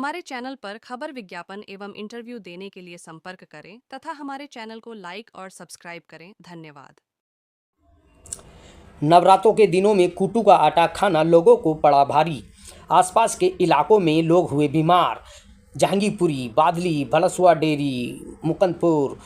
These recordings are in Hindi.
हमारे चैनल पर खबर विज्ञापन एवं इंटरव्यू देने के लिए संपर्क करें तथा हमारे चैनल को लाइक और सब्सक्राइब करें। धन्यवाद। नवरात्रों के दिनों में कुट्टू का आटा खाना लोगों को पड़ा भारी। आसपास के इलाकों में लोग हुए बीमार। जहांगीरपुरी, बादली, भलसुआ डेरी, मुकंदपुर,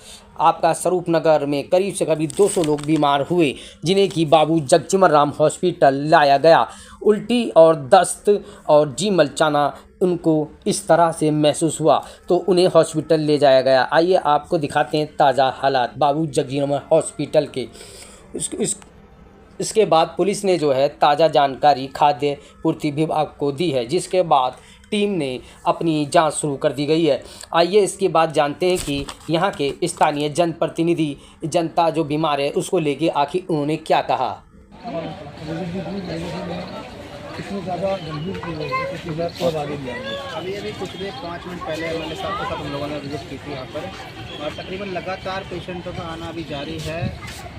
आपका स्वरूप नगर में करीब से करीब 200 लोग बीमार हुए, जिन्हें कि बाबू जगजीवन राम हॉस्पिटल लाया गया। उल्टी और दस्त और जी मलचाना उनको इस तरह से महसूस हुआ तो उन्हें हॉस्पिटल ले जाया गया। आइए आपको दिखाते हैं ताज़ा हालात बाबू जगजीवन राम हॉस्पिटल के। इसके बाद पुलिस ने जो है ताज़ा जानकारी खाद्य पूर्ति विभाग को दी है, जिसके बाद टीम ने अपनी जांच शुरू कर दी गई है। आइए इसके बाद जानते हैं कि यहाँ के स्थानीय जनप्रतिनिधि जनता जो बीमार है उसको लेके आखिर उन्होंने क्या कहा। इतनी ज़्यादा गंभीर अभी कुछ देर 5 मिनट पहले एमएलए साहब के साथ हम लोगों ने विजिट की थी यहाँ पर, और तकरीबन लगातार पेशेंटों का आना अभी जारी है।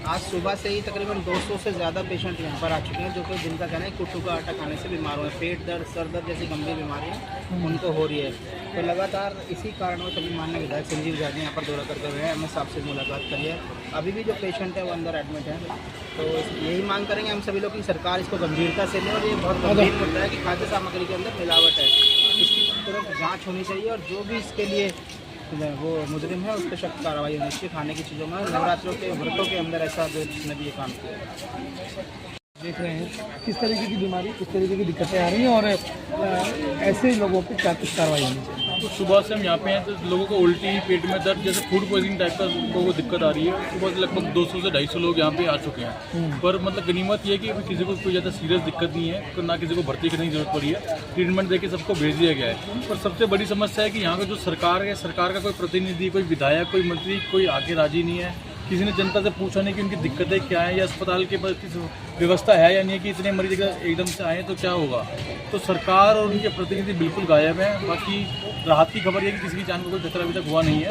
आज सुबह से ही तकरीबन 200 से ज़्यादा पेशेंट यहाँ पर आ चुके हैं, जो कि जिनका कहना है कुट्टू का आटा खाने से बीमार हुए। पेट दर्द, सर दर्द जैसी गंभीर बीमारियाँ उनको हो रही है। तो लगातार इसी कारण वो सभी माननीय विधायक संजीव झा ने यहाँ पर दौरा करते हुए एमएलए साहब से मुलाकात करी है। अभी भी जो पेशेंट है वो अंदर एडमिट है। तो यही मांग करेंगे हम सभी लोग कि सरकार इसको गंभीरता से ले, और ये बहुत गंभीर मुद्दा है कि खाद्य सामग्री के अंदर मिलावट है, इसकी तुरंत जांच होनी चाहिए और जो भी इसके लिए वो मुजरिम है उस पर सख्त कार्रवाई होनी चाहिए। खाने की चीज़ों में नवरात्रों के व्रतों के अंदर ऐसा जो जिसने भी ये काम किया। देख रहे हैं किस तरीके की बीमारी, किस तरीके की दिक्कतें आ रही हैं और ऐसे लोगों पर क्या कुछ कार्रवाई होनी चाहिए। तो सुबह से हम यहाँ पे हैं तो लोगों को उल्टी, पेट में दर्द, जैसे फूड पॉइजनिंग टाइप का लोगों को दिक्कत आ रही है। सुबह से लगभग 200 से 250 लोग यहाँ पे आ चुके हैं। पर मतलब गनीमत ये है कि अभी किसी को कोई ज़्यादा सीरियस दिक्कत नहीं है, तो ना किसी को भर्ती करने की जरूरत पड़ी है। ट्रीटमेंट देके सबको भेज दिया गया है। पर सबसे बड़ी समस्या है कि यहाँ पे जो सरकार है, सरकार का कोई प्रतिनिधि, कोई विधायक, कोई मंत्री, कोई आके राजी नहीं है। किसी ने जनता से पूछा नहीं कि उनकी दिक्कतें क्या है या अस्पताल के पास किस व्यवस्था है या नहीं है कि इतने मरीज एकदम से आए तो क्या होगा। तो सरकार और उनके प्रतिनिधि बिल्कुल गायब हैं। बाकी राहत की खबर है कि किसी की जान को कोई खतरा अभी तक हुआ नहीं है।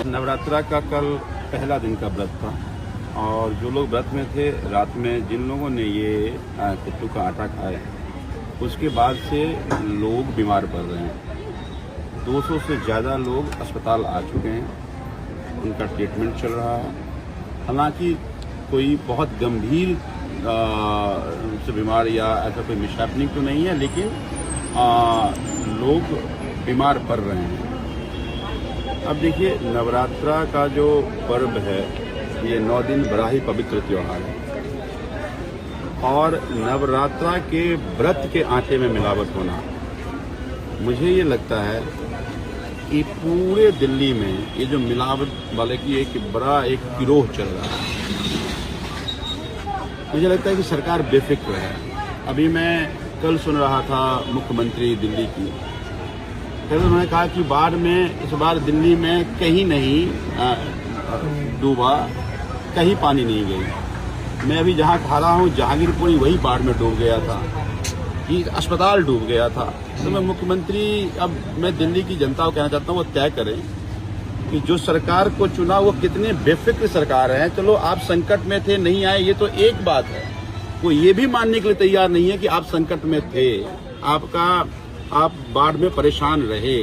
नवरात्रा का कल पहला दिन का व्रत था, और जो लोग व्रत में थे, रात में जिन लोगों ने ये कुट्टू का आटा खाया, उसके बाद से लोग बीमार पड़ रहे हैं। 200 से ज़्यादा लोग अस्पताल आ चुके हैं, उनका ट्रीटमेंट चल रहा है। हालांकि कोई बहुत गंभीर से बीमार या ऐसा कोई मिसहैपनिंग तो नहीं है, लेकिन लोग बीमार पड़ रहे हैं। अब देखिए, नवरात्रा का जो पर्व है ये 9 दिन बड़ा ही पवित्र त्योहार है, और नवरात्रा के व्रत के आटे में मिलावट होना, मुझे ये लगता है कि पूरे दिल्ली में ये जो मिलावट वाले की एक बड़ा गिरोह चल रहा है। मुझे लगता है कि सरकार बेफिक्र है। अभी मैं कल सुन रहा था मुख्यमंत्री दिल्ली की, फिर उन्होंने कहा कि बाढ़ में इस बार दिल्ली में कहीं नहीं डूबा, कहीं पानी नहीं गई। मैं अभी जहाँ खड़ा हूँ जहांगीरपुरी, वही बाढ़ में डूब गया था, कि अस्पताल डूब गया था। तो मैं मुख्यमंत्री, अब मैं दिल्ली की जनता को कहना चाहता हूँ वो तय करें कि जो सरकार को चुना वो कितने बेफिक्र सरकार है। चलो आप संकट में थे, नहीं आए, ये तो एक बात है। वो ये भी मानने के लिए तैयार नहीं है कि आप संकट में थे, आप बाढ़ में परेशान रहे।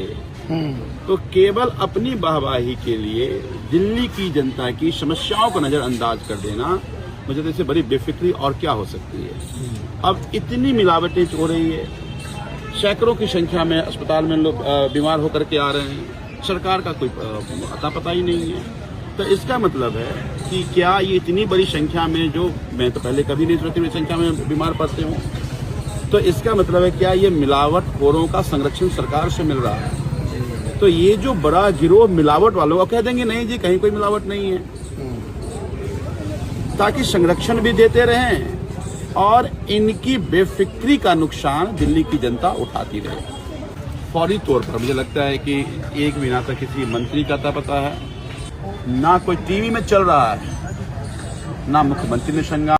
तो केवल अपनी वाहवाही के लिए दिल्ली की जनता की समस्याओं को नजरअंदाज कर देना, मुझे तो इससे बड़ी बेफिक्री और क्या हो सकती है। अब इतनी मिलावटें हो रही है, सैकड़ों की संख्या में अस्पताल में लोग बीमार होकर के आ रहे हैं, सरकार का कोई अता पता ही नहीं है। तो इसका मतलब है कि क्या ये इतनी बड़ी संख्या में, जो मैं तो पहले कभी नहीं सोची संख्या में बीमार पड़ते हूँ, तो इसका मतलब है क्या ये मिलावटखोरों का संरक्षण सरकार से मिल रहा है। तो ये जो बड़ा गिरोह मिलावट वालों का, कह देंगे नहीं जी कहीं कोई मिलावट नहीं है, ताकि संरक्षण भी देते रहें और इनकी बेफिक्री का नुकसान दिल्ली की जनता उठाती रहे। फौरी तौर पर मुझे लगता है कि एक भी ना तो किसी मंत्री का अता पता है, ना कोई टीवी में चल रहा है, ना मुख्यमंत्री ने संज्ञान